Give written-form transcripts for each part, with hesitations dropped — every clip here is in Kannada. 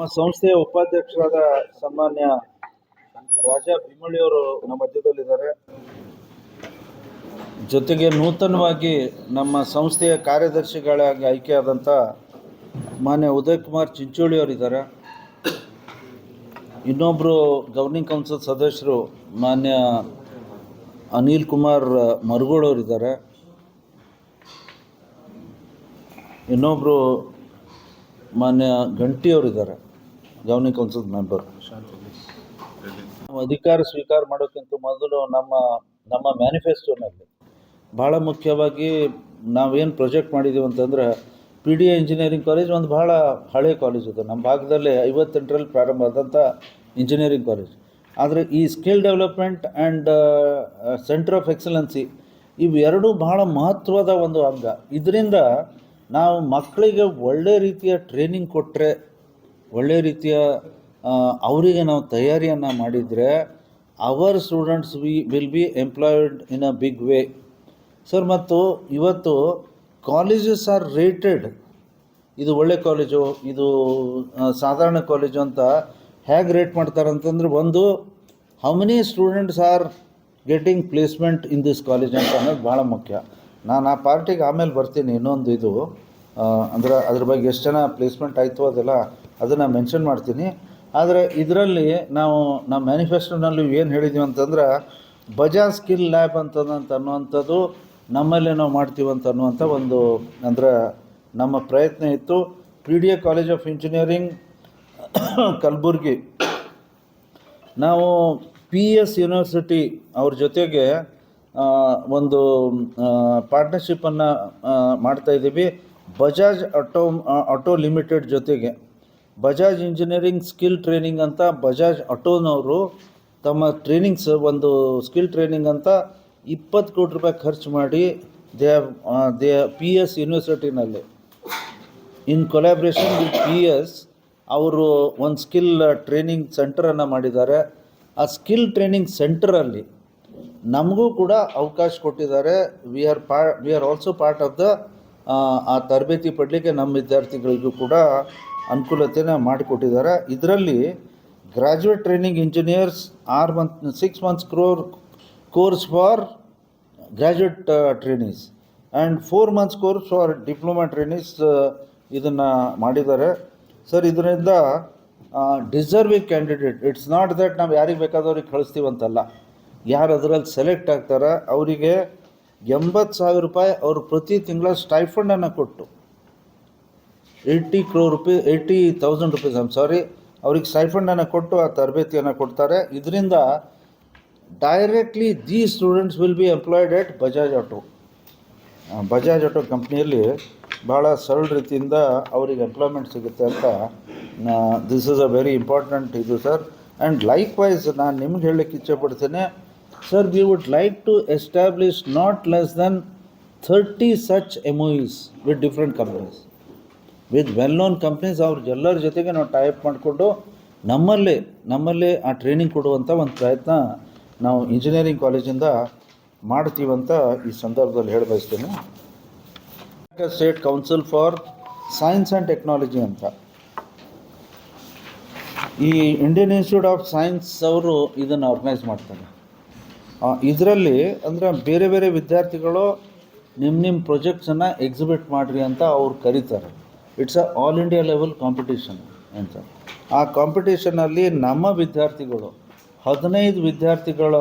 ನಮ್ಮ ಸಂಸ್ಥೆಯ ಉಪಾಧ್ಯಕ್ಷರಾದ ಸನ್ಮಾನ್ಯ ರಾಜಾ ಭೀಮಳ್ಳಿಯವರು ನಮ್ಮ ಮಧ್ಯದಲ್ಲಿದ್ದಾರೆ. ಜೊತೆಗೆ ನೂತನವಾಗಿ ನಮ್ಮ ಸಂಸ್ಥೆಯ ಕಾರ್ಯದರ್ಶಿಗಳಾಗಿ ಆಯ್ಕೆಯಾದಂಥ ಮಾನ್ಯ ಉದಯ್ ಕುಮಾರ್ ಚಿಂಚೋಳಿಯವರಿದ್ದಾರೆ. ಇನ್ನೊಬ್ಬರು ಗವರ್ನಿಂಗ್ ಕೌನ್ಸಿಲ್ ಸದಸ್ಯರು ಮಾನ್ಯ ಅನಿಲ್ ಕುಮಾರ್ ಮರುಗೋಳವರಿದ್ದಾರೆ. ಇನ್ನೊಬ್ಬರು ಮಾನ್ಯ ಗಂಟಿಯವರಿದ್ದಾರೆ, ಗವರ್ನಿಂಗ್ ಕೌನ್ಸಿಲ್ ಮೆಂಬರ್. ಅಧಿಕಾರ ಸ್ವೀಕಾರ ಮಾಡೋಕ್ಕಿಂತ ಮೊದಲು ನಮ್ಮ ಮ್ಯಾನಿಫೆಸ್ಟೋನಲ್ಲಿ ಭಾಳ ಮುಖ್ಯವಾಗಿ ನಾವೇನು ಪ್ರೊಜೆಕ್ಟ್ ಮಾಡಿದ್ದೀವಿ ಅಂತಂದರೆ, PDA ಇಂಜಿನಿಯರಿಂಗ್ ಕಾಲೇಜ್ ಒಂದು ಭಾಳ ಹಳೆಯ ಕಾಲೇಜ್ ಇದೆ. ನಮ್ಮ ಭಾಗದಲ್ಲಿ 58ರಲ್ಲಿ ಪ್ರಾರಂಭ ಆದಂಥ ಇಂಜಿನಿಯರಿಂಗ್ ಕಾಲೇಜ್. ಆದರೆ ಈ skill development and centre of excellency ಇವೆರಡೂ ಭಾಳ ಮಹತ್ವದ ಒಂದು ಅಂಗ. ಇದರಿಂದ ನಾವು ಮಕ್ಕಳಿಗೆ ಒಳ್ಳೆ ರೀತಿಯ ಟ್ರೈನಿಂಗ್ ಕೊಟ್ಟರೆ, ಒಳ್ಳೆ ರೀತಿಯ ಅವರಿಗೆ ನಾವು ತಯಾರಿಯನ್ನು ಮಾಡಿದರೆ, our students will be employed in a big way sir. ಮತ್ತು ಇವತ್ತು ಕಾಲೇಜಸ್ ಆರ್ ರೇಟೆಡ್. ಇದು ಒಳ್ಳೆ ಕಾಲೇಜು, ಇದು ಸಾಧಾರಣ ಕಾಲೇಜು ಅಂತ ಹೇಗೆ ರೇಟ್ ಮಾಡ್ತಾರೆ ಅಂತಂದರೆ, ಒಂದು how many students are getting placement in this college ಅಂತ ಅನ್ನೋದು ಭಾಳ ಮುಖ್ಯ. ನಾನು ಆ ಪಾರ್ಟಿಗೆ ಆಮೇಲೆ ಬರ್ತೀನಿ. ಇನ್ನೊಂದು ಇದು ಅಂದರೆ ಅದ್ರ ಬಗ್ಗೆ ಎಷ್ಟು ಜನ ಪ್ಲೇಸ್ಮೆಂಟ್ ಆಯಿತು ಅದನ್ನು ಮೆನ್ಷನ್ ಮಾಡ್ತೀನಿ. ಆದರೆ ಇದರಲ್ಲಿ ನಮ್ಮ ಮ್ಯಾನಿಫೆಸ್ಟೋನಲ್ಲಿ ಏನು ಹೇಳಿದ್ದೀವಿ ಅಂತಂದ್ರೆ, ಬಜಾಜ್ ಸ್ಕಿಲ್ ಲ್ಯಾಬ್ ಅನ್ನುವಂಥದ್ದು ನಮ್ಮಲ್ಲೇ ನಾವು ಮಾಡ್ತೀವಂತ ಅನ್ನುವಂಥ ಒಂದು ಅಂದರೆ ನಮ್ಮ ಪ್ರಯತ್ನ ಇತ್ತು. PDA college of engineering Kalaburagi, ನಾವು PS ಯೂನಿವರ್ಸಿಟಿ ಅವ್ರ ಜೊತೆಗೆ ಒಂದು ಪಾರ್ಟ್ನರ್ಶಿಪ್ಪನ್ನು ಮಾಡ್ತಾಯಿದ್ದೀವಿ. ಬಜಾಜ್ ಆಟೋ ಲಿಮಿಟೆಡ್ ಜೊತೆಗೆ ಬಜಾಜ್ ಇಂಜಿನಿಯರಿಂಗ್ ಸ್ಕಿಲ್ ಟ್ರೈನಿಂಗ್ ಅಂತ ಬಜಾಜ್ ಆಟೋನವರು ತಮ್ಮ ಟ್ರೈನಿಂಗ್ಸ್ ಒಂದು ಸ್ಕಿಲ್ ಟ್ರೈನಿಂಗ್ ಅಂತ 20 ಕೋಟಿ ರೂಪಾಯಿ ಖರ್ಚು ಮಾಡಿ ದೇ PS ಯೂನಿವರ್ಸಿಟಿನಲ್ಲಿ ಇನ್ ಕೊಲ್ಯಾಬ್ರೇಷನ್ ವಿತ್ PS ಅವರು ಒಂದು ಸ್ಕಿಲ್ ಟ್ರೈನಿಂಗ್ ಸೆಂಟರನ್ನು ಮಾಡಿದ್ದಾರೆ. ಆ ಸ್ಕಿಲ್ ಟ್ರೈನಿಂಗ್ ಸೆಂಟರಲ್ಲಿ ನಮಗೂ ಕೂಡ ಅವಕಾಶ ಕೊಟ್ಟಿದ್ದಾರೆ. We are also part of the ಆ ತರಬೇತಿ ಪಡಲಿಕ್ಕೆ ನಮ್ಮ ವಿದ್ಯಾರ್ಥಿಗಳಿಗೂ ಕೂಡ ಅನುಕೂಲತೆಯನ್ನು ಮಾಡಿಕೊಟ್ಟಿದ್ದಾರೆ. ಇದರಲ್ಲಿ graduate training engineers 6 months course for graduate trainees and 4 months course for diploma trainees ಇದನ್ನು ಮಾಡಿದ್ದಾರೆ ಸರ್. ಇದರಿಂದ deserving candidate, it's not that ನಾವು ಯಾರಿಗೆ ಬೇಕಾದವ್ರಿಗೆ ಕಳಿಸ್ತೀವಂತಲ್ಲ, ಯಾರು ಅದರಲ್ಲಿ ಸೆಲೆಕ್ಟ್ ಆಗ್ತಾರೆ ಅವರಿಗೆ 80,000 ರೂಪಾಯಿ ಅವರು ಪ್ರತಿ ತಿಂಗಳ ಸ್ಟೈಫಂಡನ್ನು ಕೊಟ್ಟು 80,000 ರೂಪೀಸ್ ಅವ್ರಿಗೆ ಸ್ಟೈಫಂಡನ್ನು ಕೊಟ್ಟು ಆ ತರಬೇತಿಯನ್ನು ಕೊಡ್ತಾರೆ. ಇದರಿಂದ directly the students will be employed at Bajaj auto ಕಂಪ್ನಿಯಲ್ಲಿ ಭಾಳ ಸರಳ ರೀತಿಯಿಂದ ಅವರಿಗೆ ಎಂಪ್ಲಾಯ್ಮೆಂಟ್ ಸಿಗುತ್ತೆ ಅಂತ this is a very important ಇದು ಸರ್. ಆ್ಯಂಡ್ ಲೈಕ್ ವೈಸ್ ನಾನು ನಿಮ್ಗೆ ಹೇಳಲಿಕ್ಕೆ ಇಚ್ಛೆಪಡ್ತೇನೆ sir, we would like to establish not less than 30 such MOUs with different companies, with well known companies. ಎಲ್ಲರ ಜೊತೆಗೆ ನಾವು ಟೈಪ್ ಮಾಡಿಕೊಂಡು ನಮ್ಮಲ್ಲೇ ಆ ಟ್ರೈನಿಂಗ್ ಕೊಡುವಂಥ ಒಂದು ಪ್ರಯತ್ನ ನಾವು ಇಂಜಿನಿಯರಿಂಗ್ ಕಾಲೇಜಿಂದ ಮಾಡ್ತೀವಂತ ಈ ಸಂದರ್ಭದಲ್ಲಿ ಹೇಳಿ ಬಯಸ್ತೇನೆ. State Council for Science and Technology ಅಂತ ಈ ಇಂಡಿಯನ್ ಇನ್ಸ್ಟಿಟ್ಯೂಟ್ ಆಫ್ ಸೈನ್ಸ್ ಅವರು ಇದನ್ನು ಆರ್ಗನೈಸ್ ಮಾಡ್ತಾರೆ. ಇದರಲ್ಲಿ ಅಂದರೆ ಬೇರೆ ಬೇರೆ ವಿದ್ಯಾರ್ಥಿಗಳು ನಿಮ್ಮ ಪ್ರೊಜೆಕ್ಟ್ಸನ್ನು ಎಕ್ಸಿಬಿಟ್ ಮಾಡಿರಿ ಅಂತ ಅವ್ರು ಕರೀತಾರೆ. It's a all India level competition ಅಂತ. ಆ ಕಾಂಪಿಟೇಷನಲ್ಲಿ ನಮ್ಮ ವಿದ್ಯಾರ್ಥಿಗಳು 15 ವಿದ್ಯಾರ್ಥಿಗಳ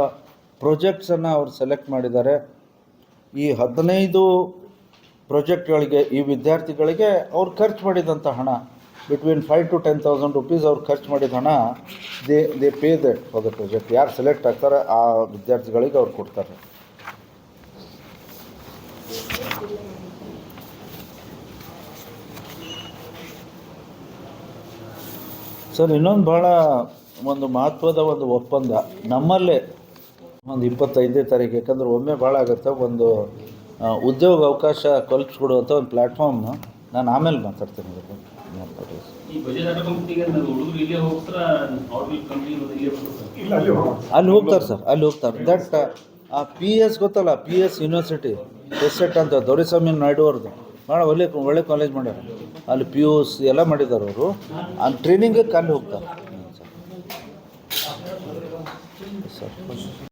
ಪ್ರೊಜೆಕ್ಟ್ಸನ್ನು ಅವ್ರು ಸೆಲೆಕ್ಟ್ ಮಾಡಿದ್ದಾರೆ. ಈ 15 ಪ್ರಾಜೆಕ್ಟ್ಗಳಿಗೆ ಈ ವಿದ್ಯಾರ್ಥಿಗಳಿಗೆ ಅವ್ರು ಖರ್ಚು ಮಾಡಿದಂಥ ಹಣ ಬಿಟ್ವೀನ್ 5,000 to 10,000 ರೂಪೀಸ್ ಅವ್ರು ಖರ್ಚು ಮಾಡಿದ ಹಣ they pay that for the project. ಯಾರು ಸೆಲೆಕ್ಟ್ ಆಗ್ತಾರೆ ಆ ವಿದ್ಯಾರ್ಥಿಗಳಿಗೆ ಅವ್ರು ಕೊಡ್ತಾರೆ. ಸರ್, ಇನ್ನೊಂದು ಭಾಳ ಒಂದು ಮಹತ್ವದ ಒಂದು ಒಪ್ಪಂದ ನಮ್ಮಲ್ಲೇ ಒಂದು 25ನೇ ತಾರೀಕು, ಯಾಕಂದ್ರೆ ಒಮ್ಮೆ ಭಾಳ ಆಗುತ್ತೆ, ಒಂದು ಉದ್ಯೋಗ ಅವಕಾಶ ಕಲ್ಪಿಸ್ಕೊಡುವಂಥ ಒಂದು ಪ್ಲ್ಯಾಟ್ಫಾರ್ಮ್ನ ನಾನು ಆಮೇಲೆ ಮಾತಾಡ್ತೀನಿ. ಅಲ್ಲಿ ಹೋಗ್ತಾರೆ ಸರ್, ಅಲ್ಲಿ ಹೋಗ್ತಾರೆ. ದಟ್ PS ಗೊತ್ತಲ್ಲ, PS ಯೂನಿವರ್ಸಿಟಿ ಎಸ್ಸೆಟ್ ಅಂತ ದೊರೆಸ್ವಾಮಿ ನಾಯ್ಡು ಅವ್ರದ್ದು, ಭಾಳ ಒಳ್ಳೆ ಕಾಲೇಜ್ ಮಾಡ್ಯಾರ. ಅಲ್ಲಿ ಪಿ ಯು ಸಿ ಎಲ್ಲ ಮಾಡಿದ್ದಾರೆ ಅವರು. ಅಲ್ಲಿ ಟ್ರೈನಿಂಗಿಗೆ ಅಲ್ಲಿ ಹೋಗ್ತಾರೆ. ಸರ್